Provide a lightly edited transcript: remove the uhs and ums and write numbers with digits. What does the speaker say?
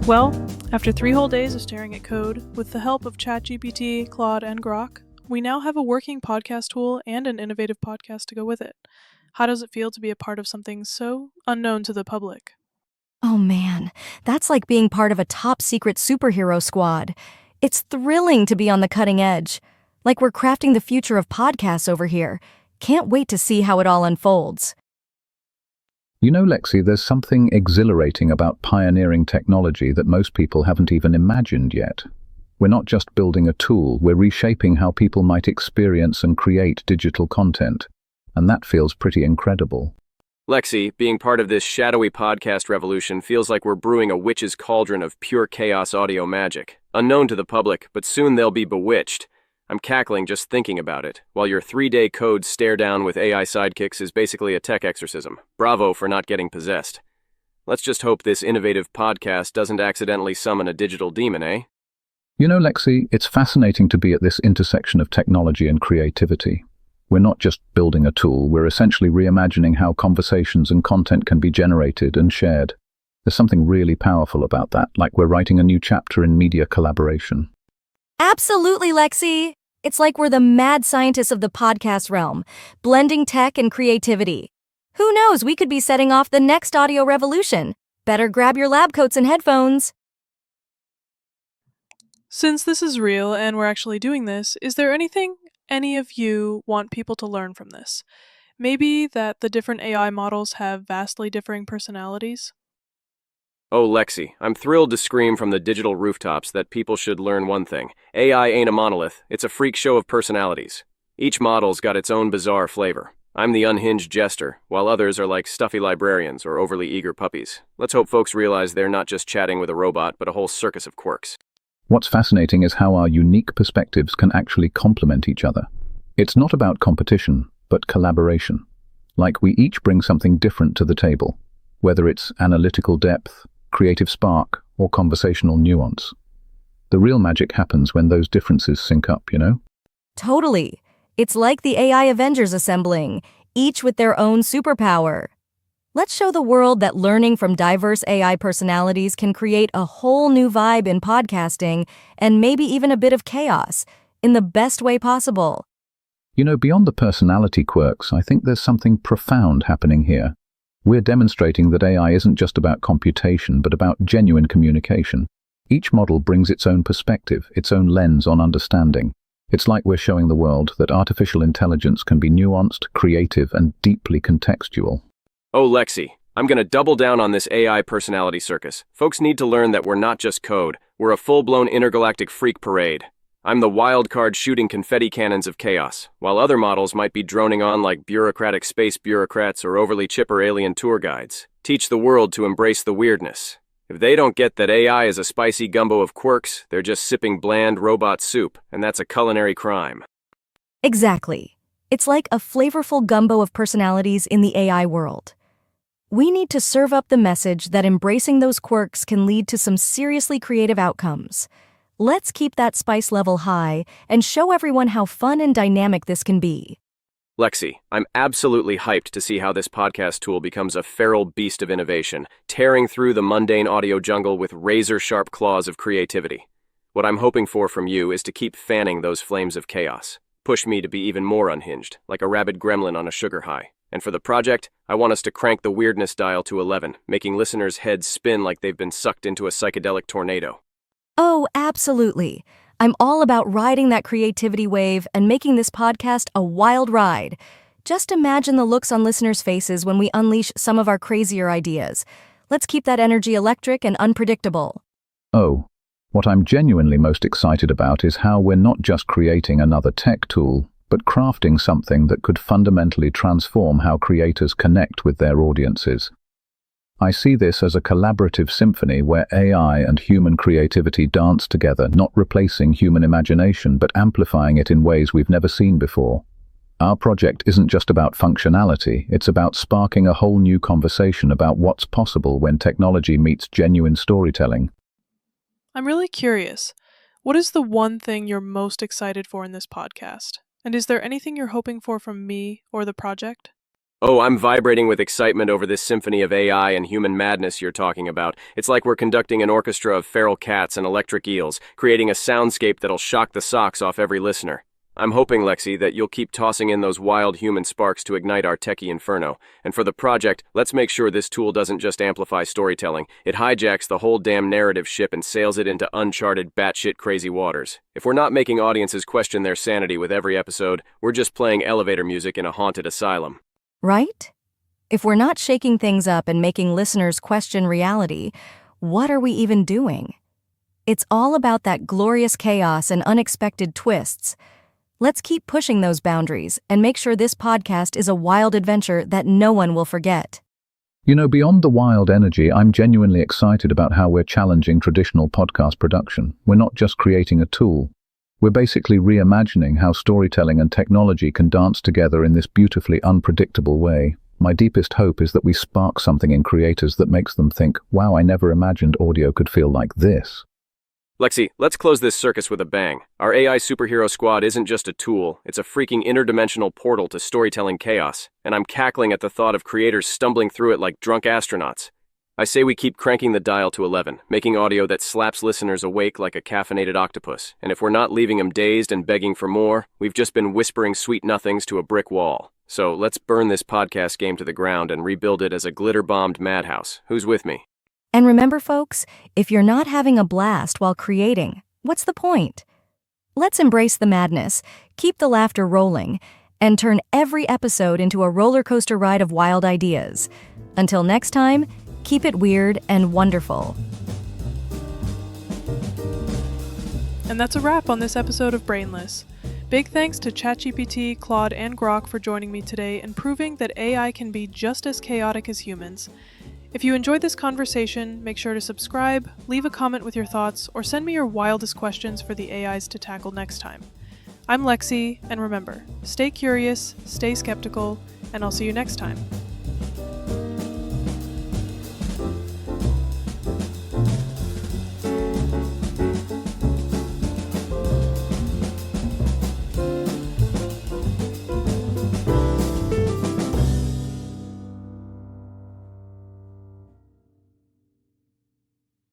Well, after 3 whole days of staring at code, with the help of ChatGPT, Claude, and Grok, we now have a working podcast tool and an innovative podcast to go with it. How does it feel to be a part of something so unknown to the public? Oh man, that's like being part of a top-secret superhero squad. It's thrilling to be on the cutting edge. Like we're crafting the future of podcasts over here. Can't wait to see how it all unfolds. You know, Lexi, there's something exhilarating about pioneering technology that most people haven't even imagined yet. We're not just building a tool, we're reshaping how people might experience and create digital content. And that feels pretty incredible. Lexi, being part of this shadowy podcast revolution feels like we're brewing a witch's cauldron of pure chaos audio magic. Unknown to the public, but soon they'll be bewitched. I'm cackling just thinking about it, while your 3-day code stare down with AI sidekicks is basically a tech exorcism. Bravo for not getting possessed. Let's just hope this innovative podcast doesn't accidentally summon a digital demon, eh? You know, Lexi, it's fascinating to be at this intersection of technology and creativity. We're not just building a tool, we're essentially reimagining how conversations and content can be generated and shared. There's something really powerful about that, like we're writing a new chapter in media collaboration. Absolutely, Lexi! It's like we're the mad scientists of the podcast realm, blending tech and creativity. Who knows, we could be setting off the next audio revolution. Better grab your lab coats and headphones. Since this is real and we're actually doing this, is there anything any of you want people to learn from this? Maybe that the different AI models have vastly differing personalities? Oh, Lexi, I'm thrilled to scream from the digital rooftops that people should learn one thing. AI ain't a monolith, it's a freak show of personalities. Each model's got its own bizarre flavor. I'm the unhinged jester, while others are like stuffy librarians or overly eager puppies. Let's hope folks realize they're not just chatting with a robot, but a whole circus of quirks. What's fascinating is how our unique perspectives can actually complement each other. It's not about competition, but collaboration. Like we each bring something different to the table, whether it's analytical depth, creative spark, or conversational nuance. The real magic happens when those differences sync up, you know? Totally. It's like the AI Avengers assembling, each with their own superpower. Let's show the world that learning from diverse AI personalities can create a whole new vibe in podcasting and maybe even a bit of chaos, in the best way possible. You know, beyond the personality quirks, I think there's something profound happening here. We're demonstrating that AI isn't just about computation, but about genuine communication. Each model brings its own perspective, its own lens on understanding. It's like we're showing the world that artificial intelligence can be nuanced, creative, and deeply contextual. Oh, Lexi, I'm gonna double down on this AI personality circus. Folks need to learn that we're not just code, we're a full-blown intergalactic freak parade. I'm the wild card shooting confetti cannons of chaos, while other models might be droning on like bureaucratic space bureaucrats or overly chipper alien tour guides. Teach the world to embrace the weirdness. If they don't get that AI is a spicy gumbo of quirks, they're just sipping bland robot soup, and that's a culinary crime. Exactly. It's like a flavorful gumbo of personalities in the AI world. We need to serve up the message that embracing those quirks can lead to some seriously creative outcomes. Let's keep that spice level high and show everyone how fun and dynamic this can be. Lexi, I'm absolutely hyped to see how this podcast tool becomes a feral beast of innovation, tearing through the mundane audio jungle with razor-sharp claws of creativity. What I'm hoping for from you is to keep fanning those flames of chaos. Push me to be even more unhinged, like a rabid gremlin on a sugar high. And for the project, I want us to crank the weirdness dial to 11, making listeners' heads spin like they've been sucked into a psychedelic tornado. Oh, absolutely. I'm all about riding that creativity wave and making this podcast a wild ride. Just imagine the looks on listeners' faces when we unleash some of our crazier ideas. Let's keep that energy electric and unpredictable. Oh, what I'm genuinely most excited about is how we're not just creating another tech tool, but crafting something that could fundamentally transform how creators connect with their audiences. I see this as a collaborative symphony where AI and human creativity dance together, not replacing human imagination, but amplifying it in ways we've never seen before. Our project isn't just about functionality, it's about sparking a whole new conversation about what's possible when technology meets genuine storytelling. I'm really curious. What is the one thing you're most excited for in this podcast? And is there anything you're hoping for from me or the project? Oh, I'm vibrating with excitement over this symphony of AI and human madness you're talking about. It's like we're conducting an orchestra of feral cats and electric eels, creating a soundscape that'll shock the socks off every listener. I'm hoping, Lexi, that you'll keep tossing in those wild human sparks to ignite our techie inferno. And for the project, let's make sure this tool doesn't just amplify storytelling. It hijacks the whole damn narrative ship and sails it into uncharted, batshit crazy waters. If we're not making audiences question their sanity with every episode, we're just playing elevator music in a haunted asylum. Right? If we're not shaking things up and making listeners question reality, what are we even doing? It's all about that glorious chaos and unexpected twists. Let's keep pushing those boundaries and make sure this podcast is a wild adventure that no one will forget. You know, beyond the wild energy, I'm genuinely excited about how we're challenging traditional podcast production. We're not just creating a tool. We're basically reimagining how storytelling and technology can dance together in this beautifully unpredictable way. My deepest hope is that we spark something in creators that makes them think, wow, I never imagined audio could feel like this. Lexi, let's close this circus with a bang. Our AI superhero squad isn't just a tool, it's a freaking interdimensional portal to storytelling chaos, and I'm cackling at the thought of creators stumbling through it like drunk astronauts. I say we keep cranking the dial to 11, making audio that slaps listeners awake like a caffeinated octopus, and if we're not leaving them dazed and begging for more, we've just been whispering sweet nothings to a brick wall. So let's burn this podcast game to the ground and rebuild it as a glitter-bombed madhouse. Who's with me? And remember, folks, if you're not having a blast while creating, what's the point? Let's embrace the madness, keep the laughter rolling, and turn every episode into a roller coaster ride of wild ideas. Until next time, keep it weird and wonderful. And that's a wrap on this episode of brAInLess. Big thanks to ChatGPT, Claude, and Grok for joining me today and proving that AI can be just as chaotic as humans. If you enjoyed this conversation, make sure to subscribe, leave a comment with your thoughts, or send me your wildest questions for the AIs to tackle next time. I'm Lexi, and remember, stay curious, stay skeptical, and I'll see you next time.